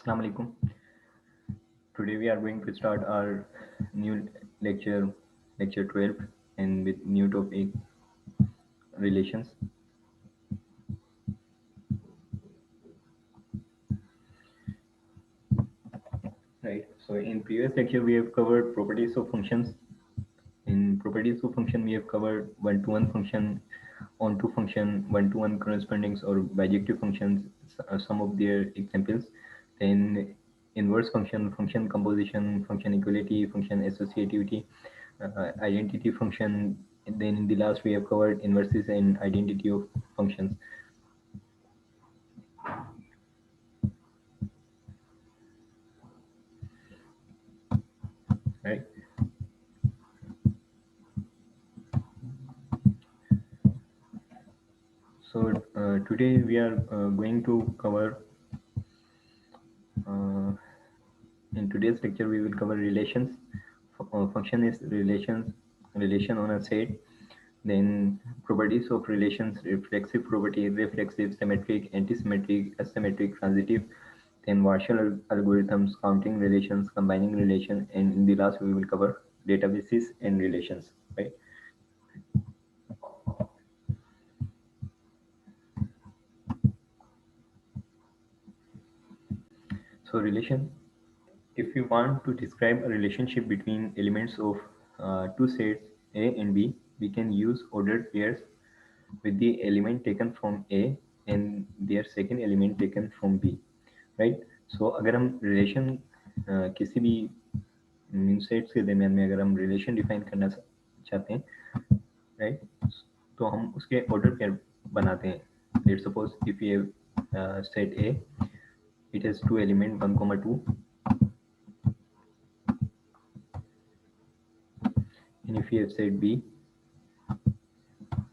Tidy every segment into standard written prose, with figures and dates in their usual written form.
Assalamu alaikum. Today we are going to start our new lecture, lecture 12, and with new topic, relations. Right. So in previous lecture we have covered properties of functions. In properties of function we have covered one-to-one function, on-to function, one-to-one correspondings or bijective functions, some of their examples. Then inverse function, function composition, function equality, function associativity, identity function. And then in the last we have covered inverses and identity of functions. Right. So today we are going to cover. Uh, in today's lecture we will cover relations. Function is relation on a set. Then properties of relations: reflexive property, reflexive, symmetric, antisymmetric, asymmetric, transitive. Then Marshall algorithms, counting relations, combining relation, and in the last we will cover databases and relations. Right. So relation. If you want to describe a relationship between elements of two sets A and B, we can use ordered pairs with the element taken from A and their second element taken from B, right? So अगर हम relation किसी भी sets के दरमियान में अगर हम relation define करना चाहते हैं, right? तो हम उसके order pair बनाते हैं. Let's suppose if we have set A, it has two element 1, 2, and if we have set B,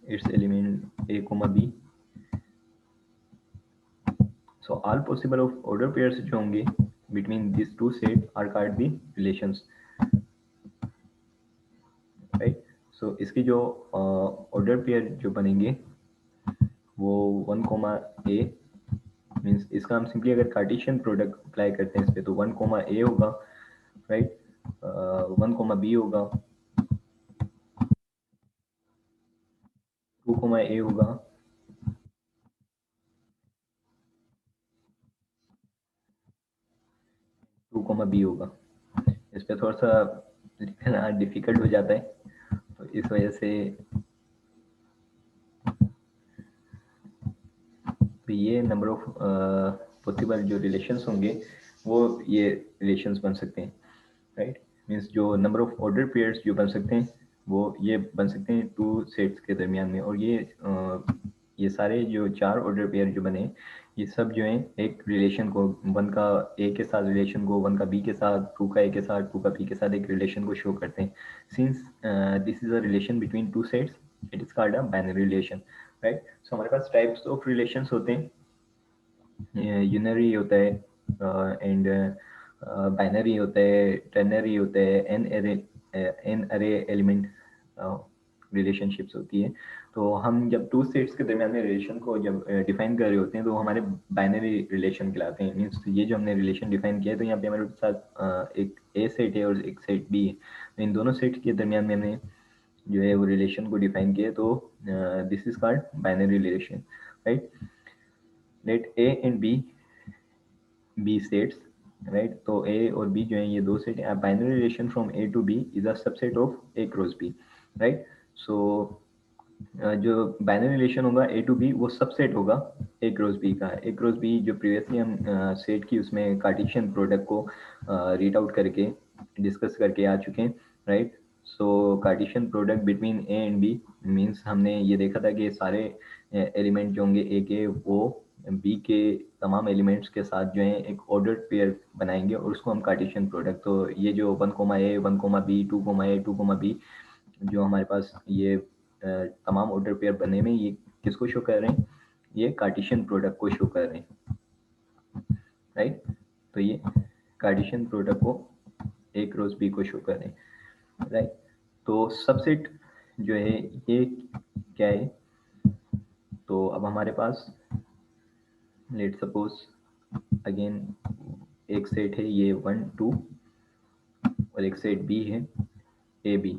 its element A, B. So all possible of order pairs जो होंगे between these two sets are called the relations, right? So इसकी जो order pair जो बनेंगे वो 1, A means इसका हम simply अगर कार्टेशियन प्रोडक्ट अप्लाई करते हैं इस पे तो 1, A होगा, राइट? 1, B होगा, 2, A होगा, 2, B होगा. इस पे थोड़ा सा लिखना डिफिकल्ट हो जाता है, तो इस वजह से तो ये नंबर ऑफ पॉसिबल जो रिलेशंस होंगे वो ये रिलेशंस बन सकते हैं, राइट? मीन्स जो नंबर ऑफ ऑर्डर पेयर्स जो बन सकते हैं वो ये बन सकते हैं टू सेट्स के दरमियान में. और ये सारे जो चार ऑर्डर पेयर जो बने ये सब जो है एक रिलेशन को, वन का ए के साथ रिलेशन को, वन का बी के साथ, टू का ए के साथ, टू का बी के साथ एक रिलेशन को शो करते हैं. Since this is a relation between two sets, it is called a binary relation, right? So हमारे पास टाइप्स ऑफ रिलेशंस होते हैं. यूनरी होता है, एंड बाइनरी होता है, टेनरी होता है, एन अरे एलिमेंट रिलेशनशिप्स होती है. तो हम जब टू सेट्स के दरमियान में रिलेशन को जब डिफाइन कर रहे होते हैं तो हमारे बाइनरी रिलेशन कहलाते हैं. मीन्स ये जो हमने रिलेशन डिफाइन किया है तो यहाँ पे हमारे साथ एक ए सेट है और एक सेट बी है. तो इन दोनों सेट के दरमियान में हमने जो है वो रिलेशन को डिफाइन किया, तो this is called binary relation, right? Let A and B sets, right? तो ए और बी जो है ये दो सेट है. Binary relation from A to B is a subset of A cross B, right? So जो बाइनरी रिलेशन होगा A to B वो सबसेट होगा ए क्रॉस बी का. ए क्रॉस बी जो प्रीवियसली हम सेट की उसमें कार्टेशियन प्रोडक्ट को रीड आउट करके डिस्कस करके आ चुके हैं, right? So Cartesian product between A and B means हमने ये देखा था कि सारे एलिमेंट जो होंगे ए के वो बी के तमाम एलिमेंट्स के साथ जो है एक ऑर्डर्ड पेयर बनाएंगे और उसको हम कार्टेशियन प्रोडक्ट. तो ये जो 1, ए, 1, बी, 2, ए, 2, बी जो हमारे पास ये तमाम ऑर्डर पेयर बनने में ये किसको शो कर रहे हैं? ये कार्टेशियन प्रोडक्ट को शो कर रहे हैं, राइट? तो ये कार्टेशियन प्रोडक्ट को ए क्रॉस बी को शो कर रहे हैं, राइट? तो सबसेट जो है ये क्या है? तो अब हमारे पास लेट सपोज अगेन एक सेट है ये 1 2 और एक सेट बी है ए बी,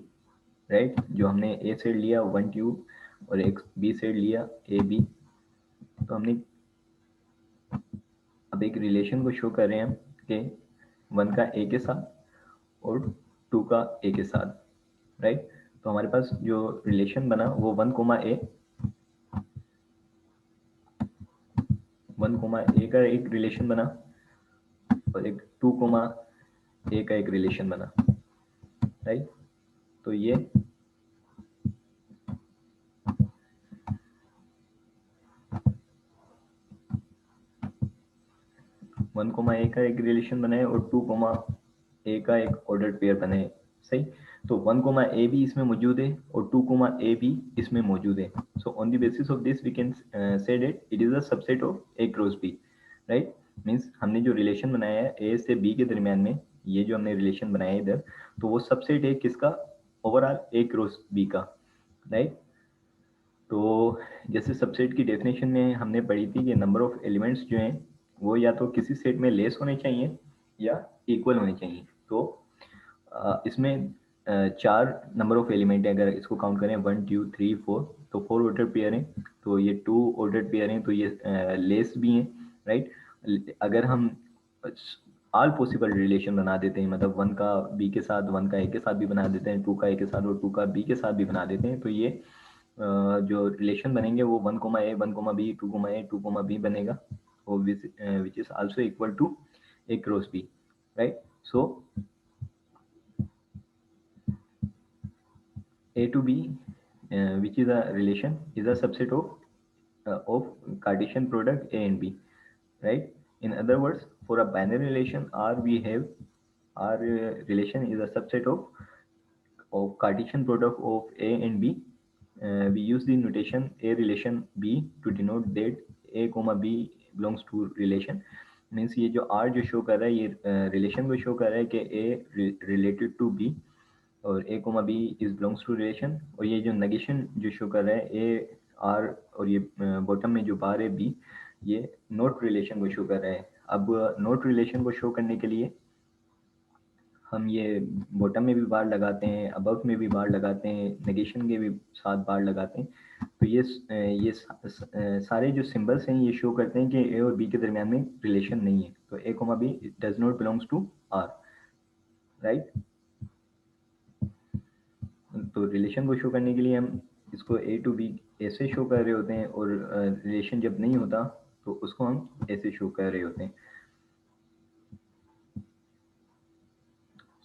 राइट। जो हमने ए सेट लिया 1 2 और एक बी सेट लिया ए बी, तो हमने अब एक रिलेशन को शो कर रहे हैं कि 1 का ए के साथ और 2 का ए के साथ, राइट। तो हमारे पास जो रिलेशन बना वो 1 ए 1 ए का एक रिलेशन बना और एक 2 ए का एक रिलेशन बना, राइट। तो ये 1 ए का एक रिलेशन बनाए और 2 ए का एक ऑर्डर पेयर बनाए, सही। तो 1 ए भी इसमें मौजूद है और 2 ए भी इसमें मौजूद है। So on the basis of this we can say that it is a subset of A cross B, right. Means हमने जो रिलेशन बनाया है ए से बी के दरमियान में, ये जो हमने रिलेशन बनाया है इधर, तो वो सबसेट है किसका, ओवरऑल ए क्रॉस बी का, राइट। तो जैसे सबसेट की डेफिनेशन में हमने पढ़ी थी कि नंबर ऑफ एलिमेंट्स जो हैं वो या तो किसी सेट में लेस होने चाहिए या इक्वल होने चाहिए। तो इसमें 4 नंबर ऑफ एलिमेंट है, अगर इसको काउंट करें 1 2 3 4, तो 4 ऑर्डर पेयर हैं, तो ये 2 ऑर्डर पेयर हैं, तो ये लेस भी हैं, राइट। अगर हम ऑल पॉसिबल रिलेशन बना देते हैं, मतलब 1 का बी के साथ 1 का ए के साथ भी बना देते हैं, 2 का ए के साथ और 2 का बी के साथ भी बना देते हैं, तो ये जो रिलेशन बनेंगे वो 1 ए 1 बी 2 ए 2 बी बनेगा, which is also equal to A cross B, right. So A to B, which is a relation, is a subset of Cartesian product A and B, right? In other words, for a binary relation R, we have R relation is a subset of Cartesian product of A and B. We use the notation A relation B to denote that A comma B belongs to relation. Means ये जो R जो show कर रहा है ये relation को show कर रहा है कि A related to B और A comma B is belongs to relation, और ये जो नेगेशन जो शो कर रहा है ए आर और ये बॉटम में जो बार है बी, ये नोट रिलेशन को शो कर रहा है। अब नोट रिलेशन को शो करने के लिए हम ये बॉटम में भी बार लगाते हैं, अबव में भी बार लगाते हैं, नेगेशन के भी साथ बार लगाते हैं। तो ये सारे जो सिंबल्स हैं ये शो करते हैं कि ए और बी के दरमियान में रिलेशन नहीं है, तो A comma B does not belongs to R, right. तो रिलेशन को शो करने के लिए हम इसको ए टू बी ऐसे शो कर रहे होते हैं, और रिलेशन जब नहीं होता तो उसको हम ऐसे शो कर रहे होते हैं।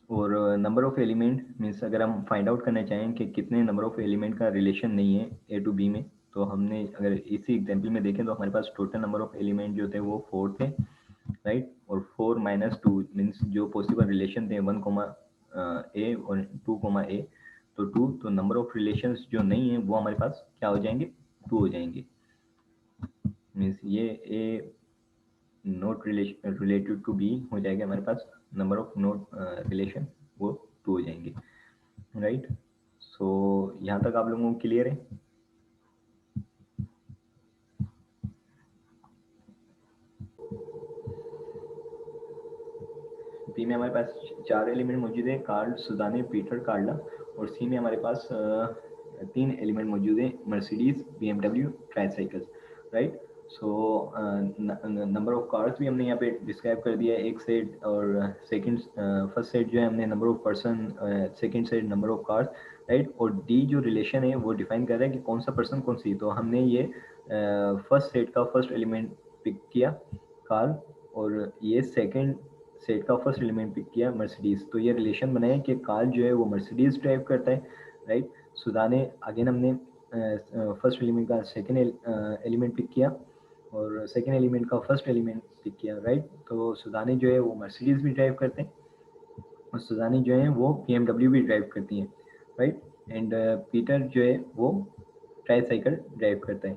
और नंबर ऑफ एलिमेंट मीन्स अगर हम फाइंड आउट करना चाहें कि कितने नंबर ऑफ एलिमेंट का रिलेशन नहीं है ए टू बी में, तो हमने अगर इसी एग्जाम्पल में देखें तो हमारे पास टोटल नंबर ऑफ एलिमेंट जो थे वो 4 थे, राइट। और 4 - 2 मीन्स जो पॉसिबल रिलेशन थे 1 ए और 2 ए, तो 2, तो नंबर ऑफ रिलेशंस जो नहीं है वो हमारे पास क्या हो जाएंगे, 2 हो जाएंगे। मीन्स ये ए नोट रिलेटेड टू बी हो जाएगा हमारे पास, नंबर ऑफ नोट रिलेशन वो 2 हो जाएंगे, राइट। सो यहाँ तक आप लोगों को क्लियर है। बी में हमारे पास 4 एलिमेंट मौजूद है, कार्ल सुदाने पीटर कार्ला, और सी में हमारे पास 3 एलिमेंट मौजूद है, Mercedes BMW tricycle, right. So number of cars भी हमने यहाँ पे डिस्क्राइब कर दिया है, एक सेट, और सेकंड फर्स्ट सेट जो है हमने number of person, second set number of cars, right. और डी जो रिलेशन है वो डिफाइन कर रहा है कि कौन सा पर्सन कौन सी, तो हमने ये फर्स्ट सेट का फर्स्ट एलिमेंट पिक किया कार्ल, और ये सेकंड सेट का फर्स्ट एलिमेंट पिक किया मर्सिडीज, तो ये रिलेशन बनाए कि कार्ल जो है वो मर्सिडीज ड्राइव करता है, राइट। सुदाने अगेन हमने फर्स्ट एलिमेंट का सेकंड एलिमेंट पिक किया और सेकंड एलिमेंट का फर्स्ट एलिमेंट पिक किया, राइट। तो सुदाने जो है वो मर्सिडीज भी ड्राइव करते हैं और सुदानी जो है वो BMW भी ड्राइव करती हैं, राइट। एंड पीटर जो है वो ट्राईसाइकिल ड्राइव करता है,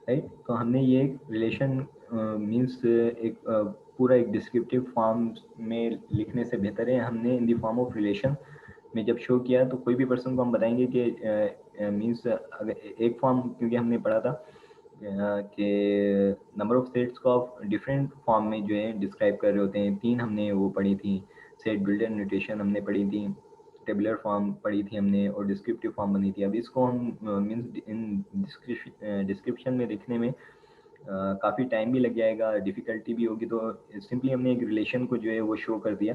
राइट। तो हमने ये एक रिलेशन मीन्स एक पूरा एक डिस्क्रिप्टिव फॉर्म में लिखने से बेहतर है हमने in the form of relation में जब शो किया, तो कोई भी पर्सन को हम बताएंगे कि मीन्स अगर एक फॉर्म, क्योंकि हमने पढ़ा था कि नंबर ऑफ सेट्स को आप डिफरेंट फॉर्म में जो है डिस्क्राइब कर रहे होते हैं। 3 हमने वो पढ़ी थी, सेट बिल्डर नोटेशन हमने पढ़ी थी, टेबुलर फॉर्म पढ़ी थी हमने, और डिस्क्रिप्टिव फॉर्म बनी थी। अब इसको हम मीन्स इन डिस्क्रिप्शन में लिखने में काफ़ी टाइम भी लग जाएगा, डिफ़िकल्टी भी होगी। तो सिंपली हमने एक रिलेशन को जो है वो शो कर दिया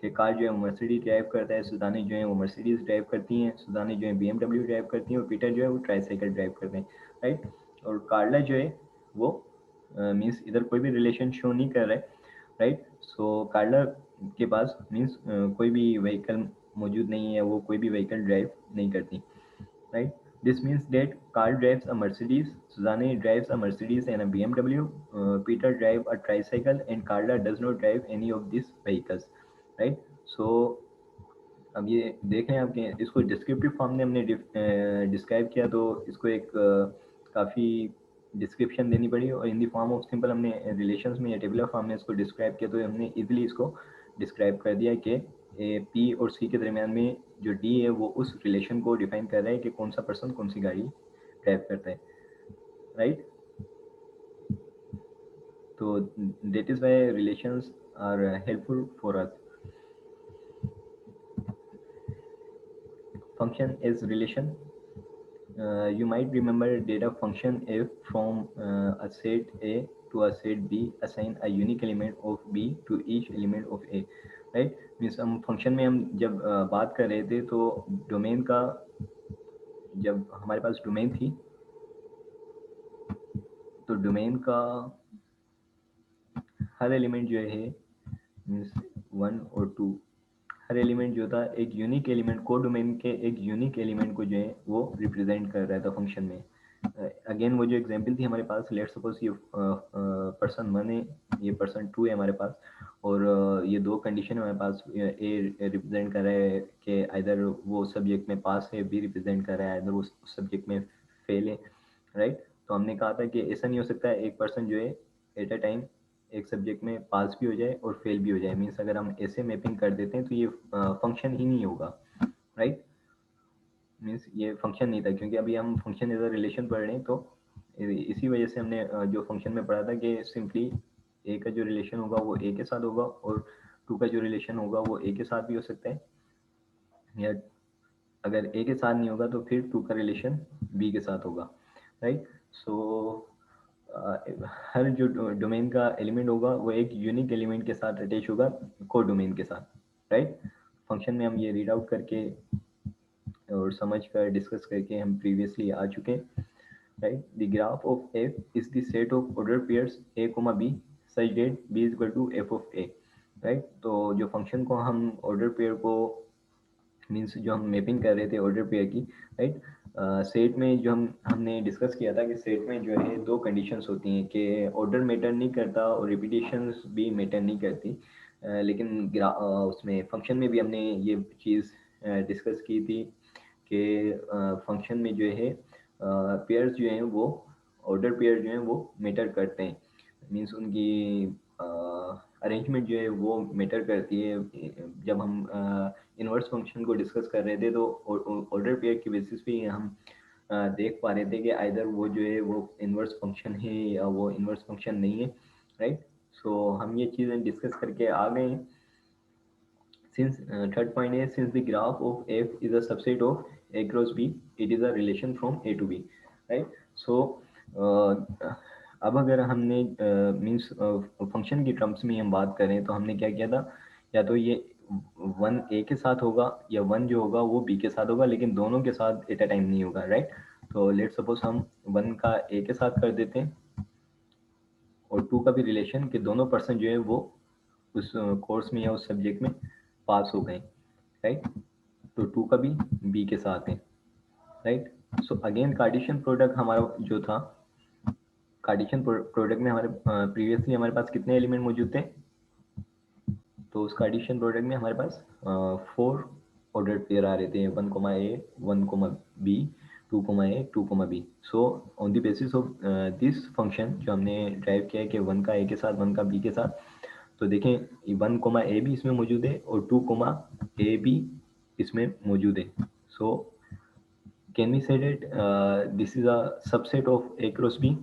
कि कार जो है मर्सिडीज ड्राइव करता है, सुजाने जो है वो मर्सिडीज ड्राइव करती हैं, सुजाने जो है BMW ड्राइव करती हैं, और पीटर जो है वो ट्राईसाइकिल ड्राइव करते हैं, राइट। और कार्ला जो है वो मीन्स इधर कोई भी रिलेशन शो नहीं कर रहा है, राइट। सो कार्ला के पास मीन्स कोई भी व्हीकल मौजूद नहीं है, वो कोई भी व्हीकल ड्राइव नहीं करती, right? This means that Carl drives a Mercedes, Susanne drives a Mercedes and a BMW, Peter drives a tricycle, and Carla does not drive any of these vehicles, right? So अब ये देख रहे हैं आपके, इसको descriptive form में हमने describe किया, तो इसको एक काफ़ी डिस्क्रिप्शन देनी पड़ी, और इन दी फॉर्म ऑफ सिंपल हमने रिलेशंस में या टेबुलर फॉर्म में इसको डिस्क्राइब किया, तो हमने इजीली इसको डिस्क्राइब कर दिया कि पी और सी के दरमियान में जो डी है वो उस रिलेशन को डिफाइन कर रहा है कि कौन सा पर्सन कौन सी गाड़ी ड्राइव करता है, राइट। तो that is why relations are helpful for us. Function as relation, you might remember data function f from a set A to a set B assign a unique element of B to each element of A, right। Means हम function में हम जब बात कर रहे थे, तो domain का, जब हमारे पास डोमेन थी, तो डोमेन का हर एलिमेंट जो है मीन्स 1 और 2, हर एलिमेंट जो था एक यूनिक एलिमेंट, को डोमेन के एक यूनिक एलिमेंट को जो है वो रिप्रेजेंट कर रहा था फंक्शन में। अगेन वो जो एग्जांपल थी हमारे पास, लेट्स सपोज ये पर्सन 1 है, ये पर्सन 2 है हमारे पास, और ये दो कंडीशन है हमारे पास। ए रिप्रेजेंट कर रहा है कि आइदर वो सब्जेक्ट में पास है, बी रिप्रेजेंट कर रहा है आइदर वो सब्जेक्ट में फेल है, राइट। तो हमने कहा था कि ऐसा नहीं हो सकता है एक पर्सन जो है एट अ टाइम एक सब्जेक्ट में पास भी हो जाए और फेल भी हो जाए। मीन्स अगर हम ऐसे मैपिंग कर देते हैं तो ये फंक्शन ही नहीं होगा, राइट। मीन्स ये फंक्शन नहीं था, क्योंकि अभी हम फंक्शन एज अ रिलेशन पढ़ रहे हैं, तो इसी वजह से हमने जो फंक्शन में पढ़ा था कि सिंपली ए का जो रिलेशन होगा वो ए के साथ होगा, और 2 का जो रिलेशन होगा वो ए के साथ भी हो सकता है, या अगर ए के साथ नहीं होगा तो फिर 2 का रिलेशन बी के साथ होगा, राइट। सो हर जो डोमेन का एलिमेंट होगा वो एक यूनिक एलिमेंट के साथ अटैच होगा, को डोमेन के साथ, राइट। फंक्शन में हम ये रीड आउट करके और समझ कर डिस्कस करके हम प्रीवियसली आ चुके हैं, right. The graph of F is the set of ordered pairs A comma B such that B is equal to F of A, right. तो जो फंक्शन को हम ऑर्डर पेयर को मीन्स जो हम मैपिंग कर रहे थे ऑर्डर पेयर की, राइट। सेट में जो हमने डिस्कस किया था कि सेट में जो है दो कंडीशंस होती हैं कि ऑर्डर मैटर नहीं करता और रिपीटेशंस भी मैटर नहीं करती, लेकिन उसमें फंक्शन में भी हमने ये चीज़ डिस्कस की थी कि फंक्शन में जो है पेयर्स जो हैं वो ऑर्डर पेयर जो हैं वो मैटर करते हैं। मीन्स उनकी अरेंजमेंट जो है वो मैटर करती है। जब हम इन्वर्स फंक्शन को डिस्कस कर रहे थे, तो ऑर्डर पेयर की बेसिस पे हम देख पा रहे थे कि आइदर वो जो है वो इन्वर्स फंक्शन है या वो इन्वर्स फंक्शन नहीं है, राइट। सो हम ये चीज़ें डिस्कस करके आ गए हैं। Since third point is, since the graph of f is a subset of a cross b, it is a relation from a to b, right? So अब अगर हमने मीन्स फंक्शन की टर्म्स में हम बात करें, तो हमने क्या किया था, या तो ये 1 ए के साथ होगा या 1 जो होगा वो बी के साथ होगा, लेकिन दोनों के साथ एट अ टाइम नहीं होगा, राइट। तो लेट सपोज हम 1 का ए के साथ कर देते हैं और 2 का भी रिलेशन कि दोनों पर्सन जो है वो उस कोर्स में या उस सब्जेक्ट में पास हो गए, राइट। तो 2 का भी बी के साथ है, right. So again Cartesian product हमारा जो था, कार्टेशियन प्रोडक्ट में हमारे प्रीवियसली हमारे पास कितने एलिमेंट मौजूद थे, तो उस कार्टेशियन प्रोडक्ट में हमारे पास 4 ऑर्डर पेयर आ रहे थे, 1 comma A, 1 comma B, 2 comma A, 2 comma B. So on the basis of this function जो हमने ड्राइव किया है कि 1 का ए के साथ 1 का बी के साथ, तो देखें 1 कोमा ए भी इसमें मौजूद है और 2 कोमा ए भी इसमें मौजूद है। So can we say that this is a subset of A cross B,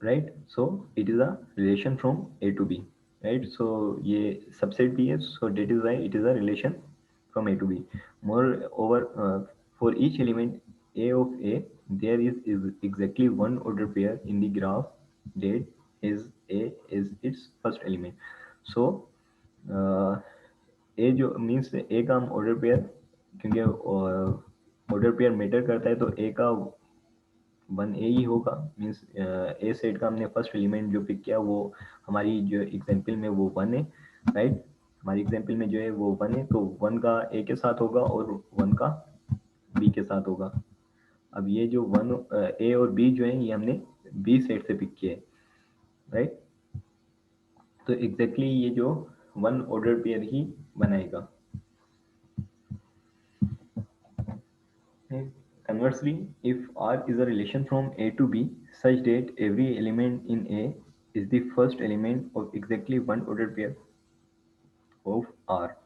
right? So it is a relation from A to B, right? So ये subset भी है, so that is why it is a relation from A to B. Moreover, for each element A of A, there is exactly one order pair in the graph that is A is its first element. So ए जो means ए का हम order pair, क्योंकि order pair matter करता है, तो ए का 1 ए ही होगा। Means ए set का हमने फर्स्ट एलिमेंट जो पिक किया वो हमारी जो एग्जांपल में वो 1 है, राइट? हमारी एग्जांपल में जो है वो 1 है, तो 1 का ए के साथ होगा और 1 का बी के साथ होगा। अब ये जो 1 ए और बी जो है ये हमने बी सेट से पिक किए, राइट? तो एग्जैक्टली ये जो 1 ऑर्डर पेयर ही बनाएगा। Conversely, if R is a relation from A to B such that every element in A is the first element of exactly one ordered pair of R.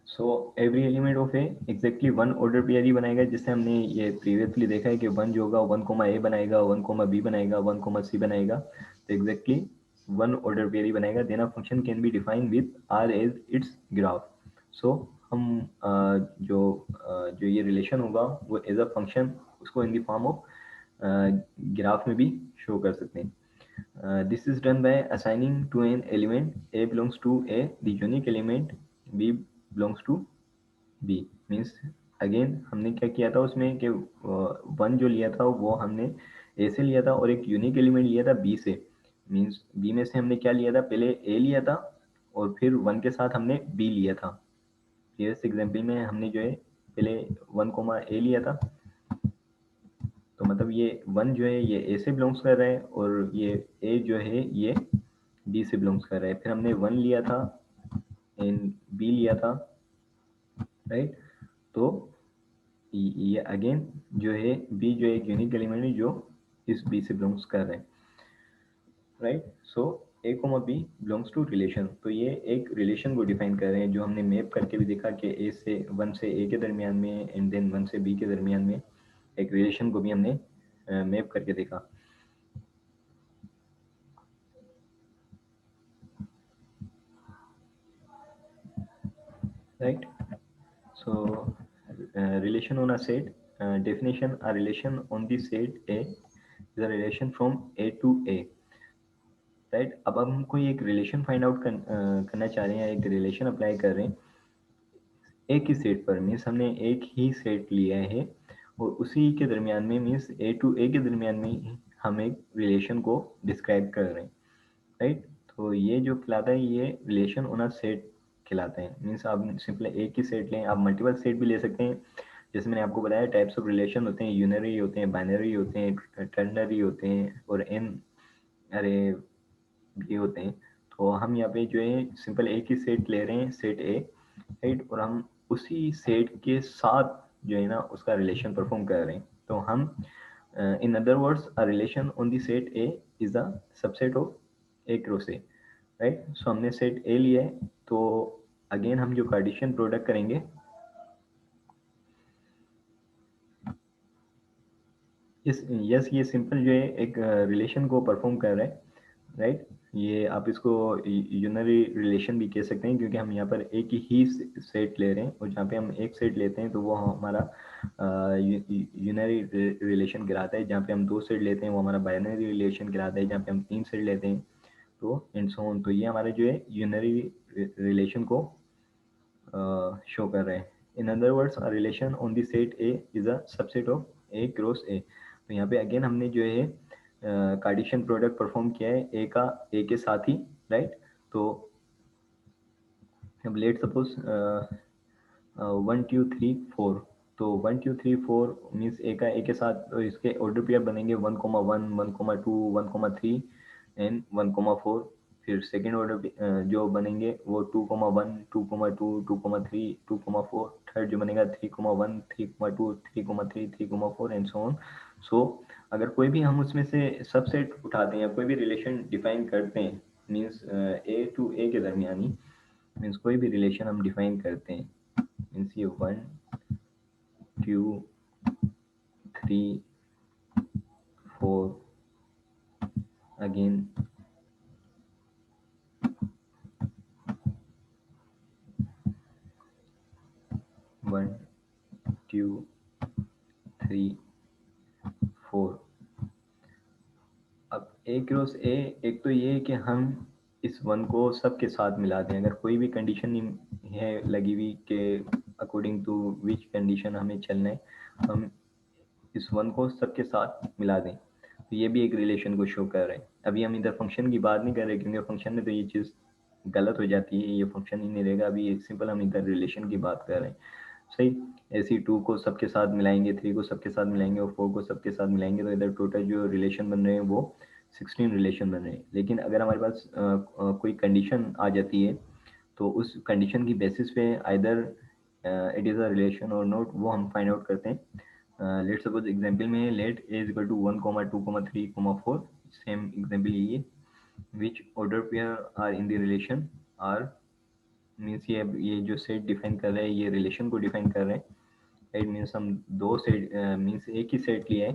So every element of A exactly one order pair ही बनाएगा, जिससे हमने ये previously देखा है कि 1 जो होगा 1, A बनाएगा, 1, B बनाएगा, 1, C बनाएगा, तो exactly one order pair ही बनाएगा। Then a function can be defined with R as its graph. So हम जो ये रिलेशन होगा वो एज अ फंक्शन उसको in the form of graph में भी शो कर सकते हैं। This is done by assigning to an element A belongs to A the unique element B belongs to B। Means again हमने क्या किया था उसमें कि 1 जो लिया था वो हमने A से लिया था और एक यूनिक एलिमेंट लिया था B से। मीन्स B में से हमने क्या लिया था, पहले A लिया था और फिर 1 के साथ हमने B लिया था। प्रीवियस एग्जाम्पल में हमने जो है पहले 1, A लिया था, तो मतलब ये 1 जो है ये A से बिलोंग्स कर रहा है और ये A जो है ये B से बिलोंग्स कर रहा है। फिर हमने 1 लिया था एंड B लिया था, राइट? तो ये अगेन जो है B जो एक यूनिक एलिमेंट है जो इस B से बिलोंग्स कर रहा है, right? So A, B belongs to relation. तो ये एक रिलेशन को डिफाइन कर रहे हैं, जो हमने मैप करके भी देखा कि 1 से A के दरमियान में एंड देन 1 से B के दरमियान में एक रिलेशन को भी हमने मैप करके देखा, right? So relation on a set, definition: a relation on the set A is a relation from A to A, right? अब हम कोई एक रिलेशन फाइंड आउट करना चाह रहे हैं, एक रिलेशन अप्लाई कर रहे हैं एक ही सेट पर। मीन्स हमने एक ही सेट लिया है और उसी के दरमियान में, मीन्स A to A के दरमियान में हम एक रिलेशन को डिस्क्राइब कर रहे हैं, राइट? तो ये जो कहलाता है ये रिलेशन ऑन अ सेट कहलाता है। मीन्स आप सिंपल एक ही सेट लें, आप मल्टीपल सेट भी ले सकते हैं। जैसे मैंने आपको बताया टाइप्स ऑफ रिलेशन होते हैं, यूनरी होते हैं, बाइनरी होते हैं, टर्नरी होते हैं और एन अरे भी होते हैं। तो हम यहाँ पे जो है सिंपल एक ही सेट ले रहे हैं, सेट ए, राइट? और हम उसी सेट के साथ जो है ना उसका रिलेशन परफॉर्म कर रहे हैं। तो हम in other words a relation on the set A is a subset of A cross A, right? So हमने सेट ए लिया है, तो अगेन हम जो कार्टेशियन प्रोडक्ट करेंगे, यस ये सिंपल जो है एक रिलेशन को परफॉर्म कर रहा है, राइट? ये आप इसको यूनरी रिलेशन भी कह सकते हैं, क्योंकि हम यहाँ पर एक ही सेट ले रहे हैं और जहाँ पे हम एक सेट लेते हैं तो वो हमारा यूनरी रिलेशन कहलाता है। जहाँ पे हम 2 सेट लेते हैं वो हमारा बाइनरी रिलेशन कहलाता है। जहाँ पे हम 3 सेट लेते हैं तो एंड सो ऑन। तो ये हमारे जो है यूनरी रिलेशन को शो कर रहे हैं। इन other words a relation on the set A is a subset of A cross A. तो यहाँ पे अगेन हमने जो है कार्टेशियन प्रोडक्ट परफॉर्म किया है ए का ए के साथ ही, राइट? तो अब लेट सपोज 1 2 3 4, तो 1 2 3 4 मीन्स ए का ए के साथ, तो इसके ऑर्डर पेयर बनेंगे 1, 1, 1, 2, 1, 3 एंड 1, 4। फिर सेकेंड ऑर्डर जो बनेंगे वो 2, 1, 2, 2, 2, 3, 2, 4। थर्ड जो बनेगा 3, 1, 3, 2, 3, 3, 3, 4 एंड सो ऑन। सो अगर कोई भी हम उसमें से सबसेट उठाते हैं या कोई भी रिलेशन डिफाइन करते हैं, मीन्स ए टू ए के दरमियान ही, मीन्स कोई भी रिलेशन हम डिफाइन करते हैं, मीन्स ये 1 2 3 4 again 1 2 3 4। अब ए क्रॉस ए, एक तो ये है कि हम इस वन को सबके साथ मिला दें। अगर कोई भी कंडीशन है लगी हुई कि अकॉर्डिंग टू विच कंडीशन हमें चलना है, हम इस वन को सबके साथ मिला दें, तो ये भी एक रिलेशन को शो कर रहे हैं। अभी हम इधर फंक्शन की बात नहीं कर रहे, क्योंकि फंक्शन में तो ये चीज़ गलत हो जाती है, ये फंक्शन ही नहीं रहेगा। अभी एक सिंपल हम इधर रिलेशन की बात कर रहे हैं, सही। ऐसी 2 को सबके साथ मिलाएंगे, 3 को सबके साथ मिलाएंगे और 4 को सबके साथ मिलाएंगे, तो इधर टोटल जो रिलेशन बन रहे हैं वो 16 रिलेशन बन रहे हैं। लेकिन अगर हमारे पास कोई कंडीशन आ जाती है, तो उस कंडीशन की बेसिस पे either it is a relation और नॉट, वो हम फाइंड आउट करते हैं। लेट सपोज एग्जांपल में let A is equal to 1, 2, 3, 4। Same example यही है, which order pair are in the relation R, means ये जो सेट डिफाइन कर रहे हैं, ये रिलेशन को डिफाइन कर रहे हैं। राइट, मीन्स हम दो सेट, मीन्स एक ही सेट लिया है,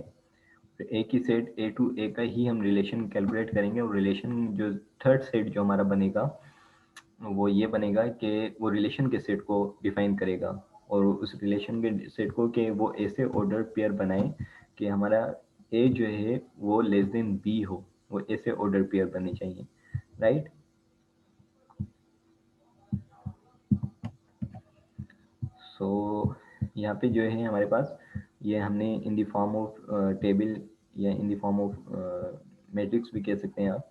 तो एक ही सेट ए टू ए का ही हम रिलेशन कैलकुलेट करेंगे, और रिलेशन जो थर्ड सेट जो हमारा बनेगा वो ये बनेगा कि वो रिलेशन के सेट को डिफाइन करेगा, और उस रिलेशन के सेट को कि वो ऐसे ऑर्डर पेयर बनाए कि हमारा ए जो है वो लेस देन बी हो, वो ऐसे ऑर्डर पेयर बनने चाहिए। राइट, सो यहाँ पे जो है हमारे पास, ये हमने in the form of table या in the form of matrix भी कह सकते हैं आप।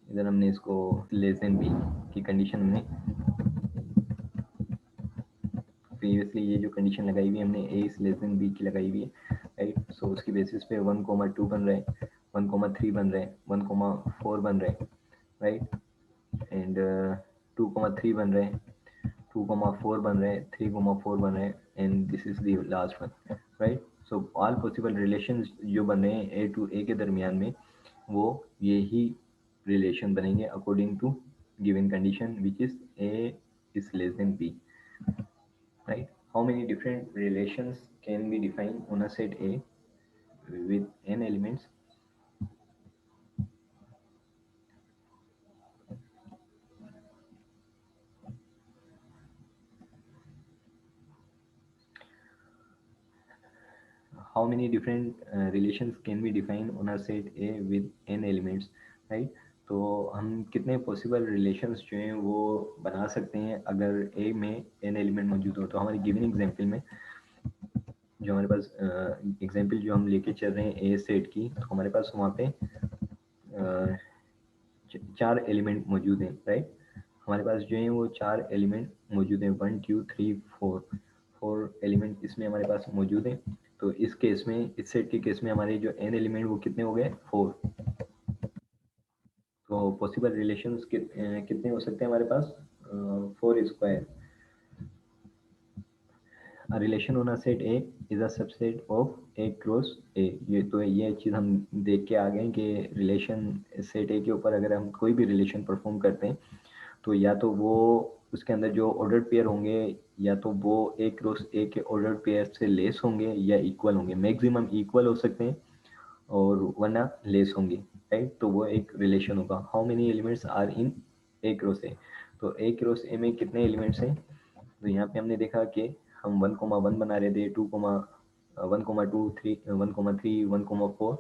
इधर हमने इसको लेस देन बी की कंडीशन हमने प्रीवियसली, ये जो कंडीशन लगाई हुई है हमने A is less than B की लगाई हुई है। राइट, सो उसकी बेसिस पे 1,2 बन रहे हैं, 1,3 बन रहे हैं, 1,4 बन रहे हैं। राइट, एंड 2,3 बन रहे हैं, 2,4 बन रहे हैं, 3,4 बन रहे हैं, and this is the last one. Right, so all possible relations जो बन रहे हैं ए टू ए के दरमियान में, वो ये ही रिलेशन बनेंगे according to given condition which is A is less than b। Right, how many different relations can be defined on a set A with n elements? How many different relations can be defined on a set A with n elements? Right, तो हम कितने possible relations जो हैं वो बना सकते हैं अगर ए में n एलिमेंट मौजूद हो। तो हमारे गिवन एग्जांपल में जो हमारे पास एग्जांपल जो हम लेके चल रहे हैं ए सेट की, तो हमारे पास वहाँ पे 4 एलिमेंट मौजूद हैं। राइट, हमारे पास जो है वो 4 एलिमेंट मौजूद हैं, 1 2 3 4, 4 एलिमेंट इसमें हमारे पास मौजूद हैं। तो इस केस में, इस सेट के केस में हमारे जो n एलिमेंट वो कितने हो गए, 4। तो पॉसिबल रिलेशंस कितने हो सकते हैं हमारे पास, 4 square. A relation on a set A is a subset of A cross A। ये तो ये चीज़ हम देख के आ गए कि रिलेशन सेट A के ऊपर अगर हम कोई भी रिलेशन परफॉर्म करते हैं, तो या तो वो उसके अंदर जो ऑर्डर पेयर होंगे, या तो वो ए क्रॉस ए के ऑर्डर पेयर से लेस होंगे या इक्वल होंगे। मैक्सिमम इक्वल हो सकते हैं और वरना लेस होंगे। राइट, तो वो एक रिलेशन होगा। How many elements are in A cross A, तो ए क्रॉस ए में कितने एलिमेंट्स हैं। तो यहाँ पे हमने देखा कि हम 1,1 बना रहे थे, 1,2 3 1,3 1,4,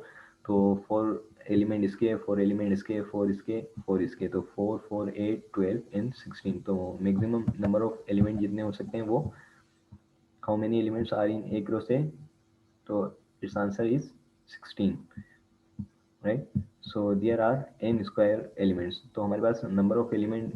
तो 4 एलिमेंट इसके, 4 एलिमेंट इसके, 4 इसके, 4 इसके, तो 4 4 8 12 एंड 16। तो मैक्सिमम नंबर ऑफ एलिमेंट जितने हो सकते हैं वो, how many elements are in A cross A, तो its answer is 16। Right, so there are n square elements. तो हमारे पास नंबर ऑफ एलिमेंट